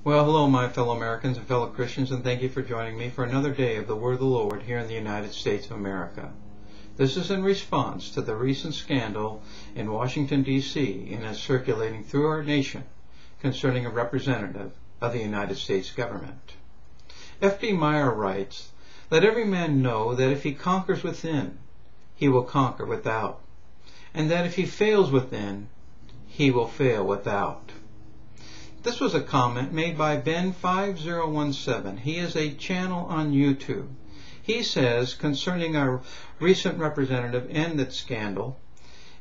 Well, hello, my fellow Americans and fellow Christians, and thank you for joining me for another day of the Word of the Lord here in the United States of America. This is in response to the recent scandal in Washington, D.C. and is circulating through our nation concerning a representative of the United States government. F.D. Meyer writes, "Let every man know that if he conquers within, he will conquer without, and that if he fails within, he will fail without." This was a comment made by Ben5017. He is a channel on YouTube. He says concerning our recent representative and that scandal,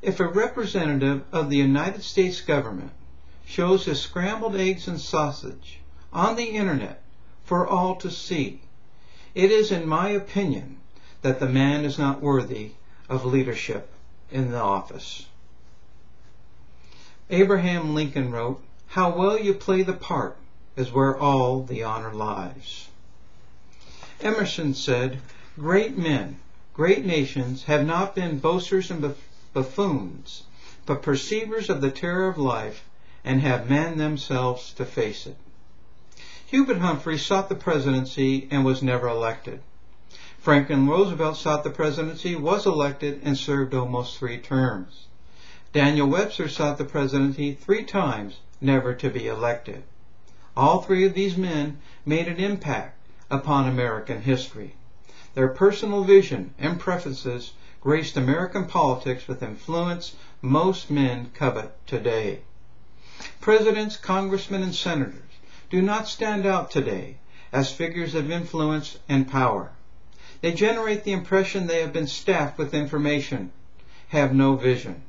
if a representative of the United States government shows his scrambled eggs and sausage on the internet for all to see, it is in my opinion that the man is not worthy of leadership in the office. Abraham Lincoln wrote, "How well you play the part is where all the honor lies." Emerson said, "Great men, great nations have not been boasters and buffoons, but perceivers of the terror of life, and have manned themselves to face it." Hubert Humphrey sought the presidency and was never elected. Franklin Roosevelt sought the presidency, was elected, and served almost 3 terms. Daniel Webster sought the presidency 3 times, never to be elected. All 3 of these men made an impact upon American history. Their personal vision and preferences graced American politics with influence most men covet today. Presidents, congressmen, and senators do not stand out today as figures of influence and power. They generate the impression they have been staffed with information, have no vision.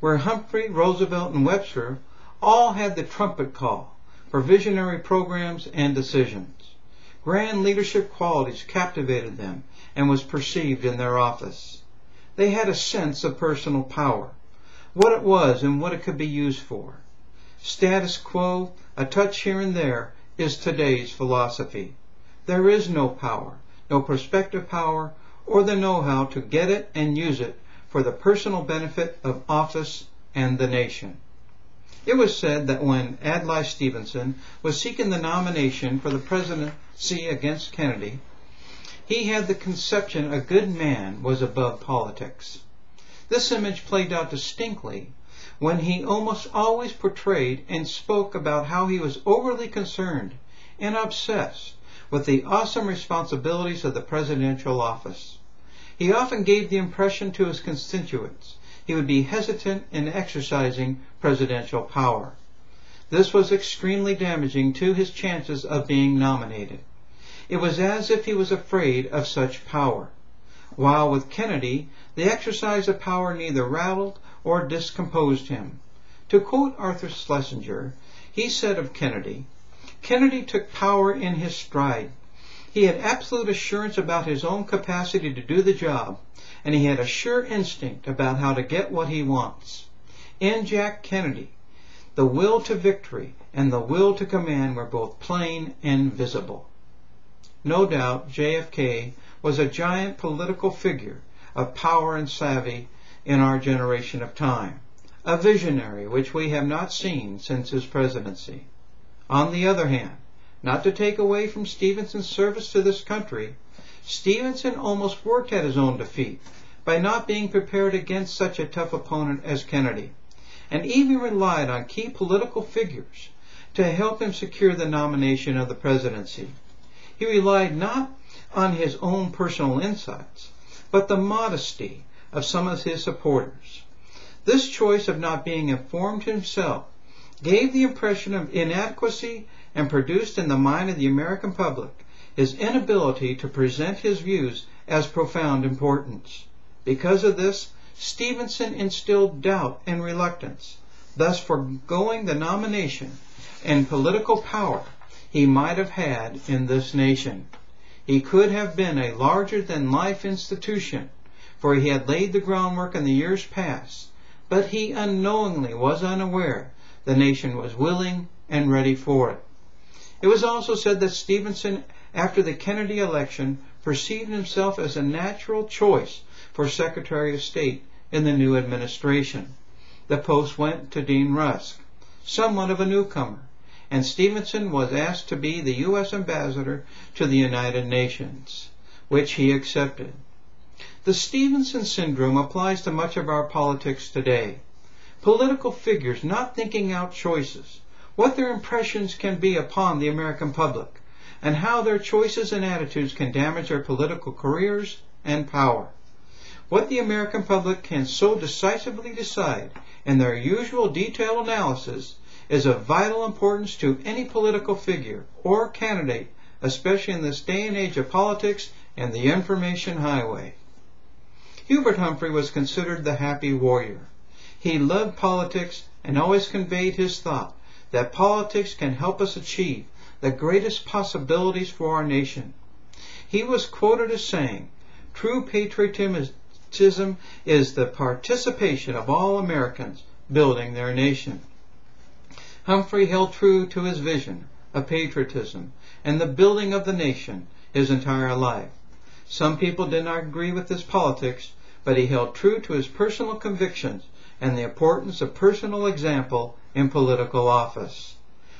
Where Humphrey, Roosevelt, and Webster all had the trumpet call for visionary programs and decisions, grand leadership qualities captivated them and was perceived in their office. They had a sense of personal power, what it was and what it could be used for. Status quo, a touch here and there, is today's philosophy. There is no power, no prospective power, or the know-how to get it and use it for the personal benefit of office and the nation. It was said that when Adlai Stevenson was seeking the nomination for the presidency against Kennedy, he had the conception a good man was above politics. This image played out distinctly when he almost always portrayed and spoke about how he was overly concerned and obsessed with the awesome responsibilities of the presidential office. He often gave the impression to his constituents he would be hesitant in exercising presidential power. This was extremely damaging to his chances of being nominated. It was as if he was afraid of such power. While with Kennedy, the exercise of power neither rattled or discomposed him. To quote Arthur Schlesinger, he said of Kennedy, "Kennedy took power in his stride. He had absolute assurance about his own capacity to do the job, and he had a sure instinct about how to get what he wants." In Jack Kennedy, the will to victory and the will to command were both plain and visible. No doubt JFK was a giant political figure of power and savvy in our generation of time, a visionary which we have not seen since his presidency. On the other hand, not to take away from Stevenson's service to this country, Stevenson almost worked at his own defeat by not being prepared against such a tough opponent as Kennedy, and even relied on key political figures to help him secure the nomination of the presidency. He relied not on his own personal insights, but the modesty of some of his supporters. This choice of not being informed himself gave the impression of inadequacy and produced in the mind of the American public his inability to present his views as profound importance. Because of this, Stevenson instilled doubt and reluctance, thus foregoing the nomination and political power he might have had in this nation. He could have been a larger-than-life institution, for he had laid the groundwork in the years past, but he unknowingly was unaware the nation was willing and ready for it. It was also said that Stevenson, after the Kennedy election, perceived himself as a natural choice for Secretary of State in the new administration. The post went to Dean Rusk, somewhat of a newcomer, and Stevenson was asked to be the U.S. ambassador to the United Nations, which he accepted. The Stevenson syndrome applies to much of our politics today. Political figures not thinking out choices, what their impressions can be upon the American public, and how their choices and attitudes can damage their political careers and power. What the American public can so decisively decide in their usual detailed analysis is of vital importance to any political figure or candidate, especially in this day and age of politics and the information highway. Hubert Humphrey was considered the happy warrior. He loved politics and always conveyed his thought that politics can help us achieve the greatest possibilities for our nation. He was quoted as saying, "True patriotism is the participation of all Americans building their nation." Humphrey held true to his vision of patriotism and the building of the nation his entire life. Some people did not agree with his politics, but he held true to his personal convictions and the importance of personal example in political office.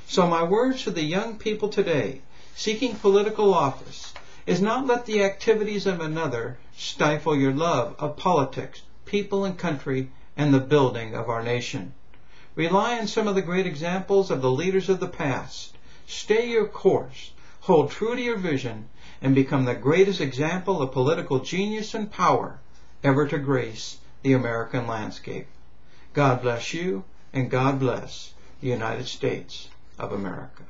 So my words to the young people today seeking political office is not let the activities of another stifle your love of politics, people and country, and the building of our nation. Rely on some of the great examples of the leaders of the past. Stay your course, hold true to your vision, and become the greatest example of political genius and power ever to grace the American landscape. God bless you, and God bless the United States of America.